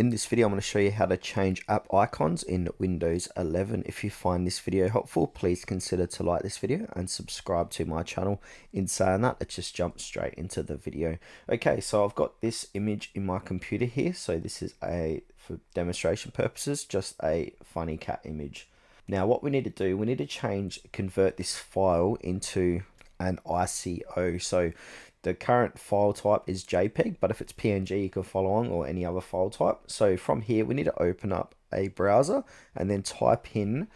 In this video, I'm going to show you how to change app icons in Windows 11. If you find this video helpful, please consider to like this video and subscribe to my channel. In saying that, let's just jump straight into the video. Okay, so I've got this image in my computer here. So this is for demonstration purposes, just a funny cat image. Now what we need to do, we need to convert this file into an ICO. So the current file type is JPEG, but if it's PNG, you can follow on, or any other file type. So from here, we need to open up a browser and then type in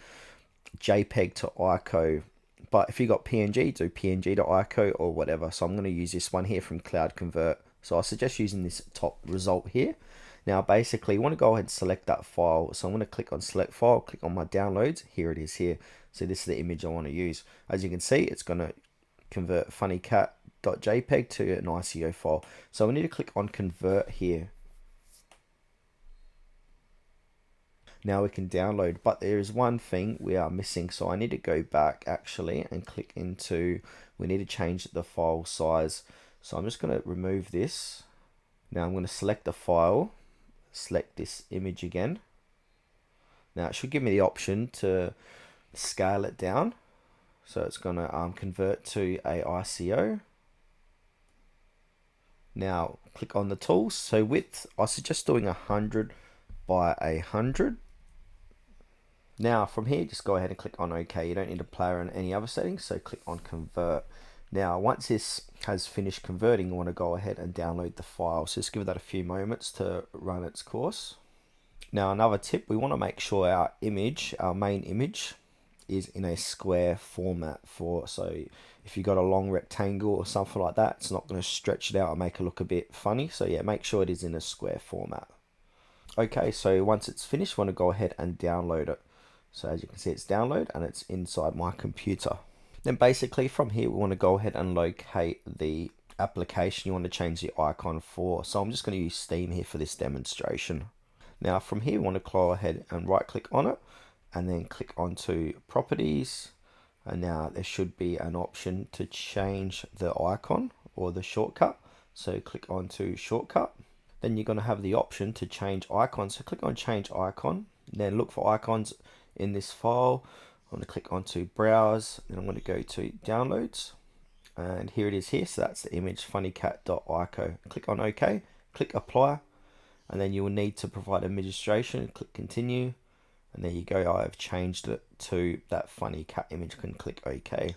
JPEG to ICO. But if you got PNG, do PNG to ICO or whatever. So I'm going to use this one here from Cloud Convert. So I suggest using this top result here. Now basically you want to go ahead and select that file. So I'm going to click on select file, click on my downloads. Here it is here. So this is the image I want to use. As you can see, it's going to convert funnycat.jpg to an ICO file. So we need to click on convert here. Now we can download, but there is one thing we are missing. So I need to go back actually and click into, we need to change the file size. So I'm just going to remove this. Now I'm going to select the file, select this image again. Now it should give me the option to scale it down. So it's going to convert to a ICO. Now click on the tools. So width, I suggest doing 100 by 100. Now from here, just go ahead and click on OK. You don't need to play around any other settings. So click on convert. Now once this has finished converting, you want to go ahead and download the file. So just give that a few moments to run its course. Now another tip, we want to make sure our image, our main image, is in a square format. So if you got a long rectangle or something like that, it's not going to stretch it out and make it look a bit funny. So yeah, make sure it is in a square format. Okay, so once it's finished, we want to go ahead and download it. So as you can see, it's download and it's inside my computer. Then basically from here, we want to go ahead and locate the application you want to change the icon for. So I'm just going to use Steam here for this demonstration. Now from here, we want to go ahead and right click on it and then click onto properties. And now there should be an option to change the icon or the shortcut. So click onto shortcut. Then you're going to have the option to change icons. So click on change icon, then look for icons in this file. I'm going to click onto browse, then I'm going to go to downloads, and here it is here. So that's the image funnycat.ico. Click on OK, click apply, and then you will need to provide administration. Click continue, and there you go. I have changed it to that funny cat image. You can click OK.